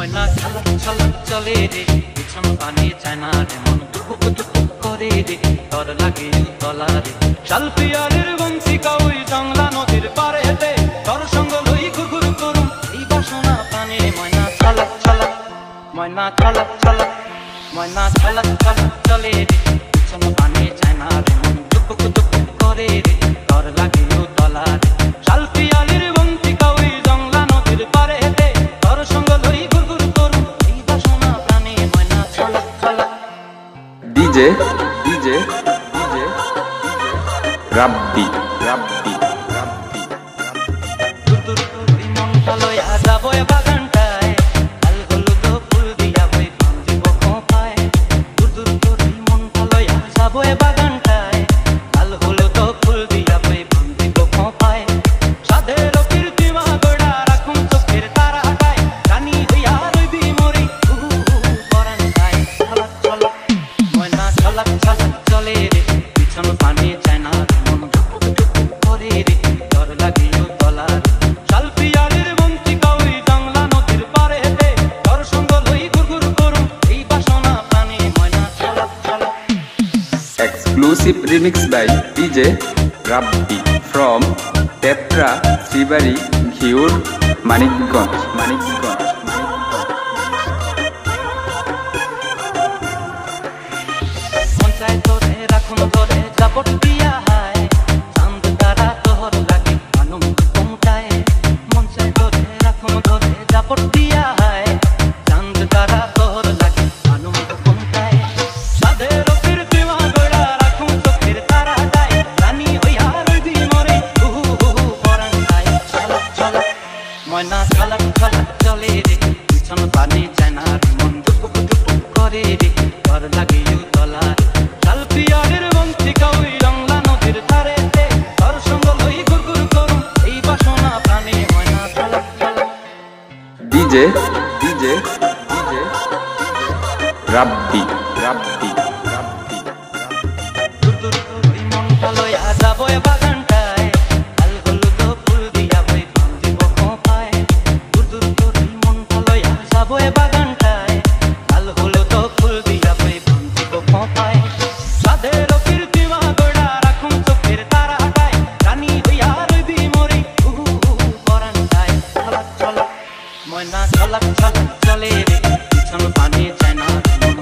ময়না ছলক ছলক চলে রে পিছন পানি চায় না রে মন টুকুক টুকুক করে রে তর লাগে তলা রে শালপিয়ারের বংশী কাউই জংলা নদীর পারে হেঁটে তর সঙ্গ লই ঘুরঘুর করুম এই বাসনা পানে ময়না ছলক ছলক ময়না ছলক ছলক ময়না ছলক ছলক চলে রে পিছন পানি চায় না রে মন টুকুক টুকুক করে রে তর লাগে তলা রে শালপিয়ারের বংশী কাউই জংলা নদীর পারে হেঁটে তর সঙ্গ লই ঘুরঘুর করুম এই বাসনা পানে ময়না ছলক ছলক DJ Rabbi দূর দূর মনটা লইয়া যাবো এ বাগানটায় লাল হলুদ ফুল দিয়া বই দিব খোঁপায় দূর দূর মনটা লইয়া যাবো এ বাগানটায় লাল হলুদ ফুল দিয়া বই দিব খোঁপায় সাধের কীর্তিমা গড়া রাখুন চোখের তারা হাটায় রানী হইয়া রইবি মরি পরাণ যায় ছলক ছলক ময়না ছলক ছলক চলে রে পিছন পানি চায় না মন করে রে তর লাগিও তলা শালপিয়ারের বংশী কাউই জংলা নদীর পারে হেঁটে তর সঙ্গ লই ঘুরঘুর করুম এই বাসনা প্রাণে ময়না ছলক ছলক Exclusive remix by DJ Rabbi from Tetra Sribari Ghiur Manikganj মন চায় তোরে রাখুন ধরে জাপট দিয়া হায় চাঁদ তারা তোহর লাগে আনুম কমটায় মন চায় তোরে রাখুন ধরে জাপট দিয়া হায় চাঁদ তারা তোহর লাগে আনুম কমটায় সাধের কীর্তিমা গড়া রাখুন চোখের তারা হাটায় রানী হইয়া রইবি মরে পরাণ যায় ছলক ছলক ময়না ছলক ছলক চলে রে পিছন পানি চায় না রে মন টুকুক টুকুক করে রে তর লাগিও তলা শালপিয়ারের বংশী কাউই জংলা নদীর ধারে তর সঙ্গ লই ঘুরঘুর করুম এই বাসনা প্রাণে ময়না ছলক ছলক DJ Rabbi দূর মনটা লইয়া যাবো এ বাগানটায় লাল হলুদ ফুল দিয়া বই দিব খোঁপায় দূর মনটা লইয়া যাবো এ বাগানটায় লাল হলুদ ফুল দিয়া বই দিব খোঁপায় সাধের কীর্তিমা গড়া রাখুন চোখের তারা হাটায় রানী হইয়া রইবি মরি পরাণ যায় ছলক ছলক ময়না ছলক ছলক চলে রে পিছন পানি চায় না মন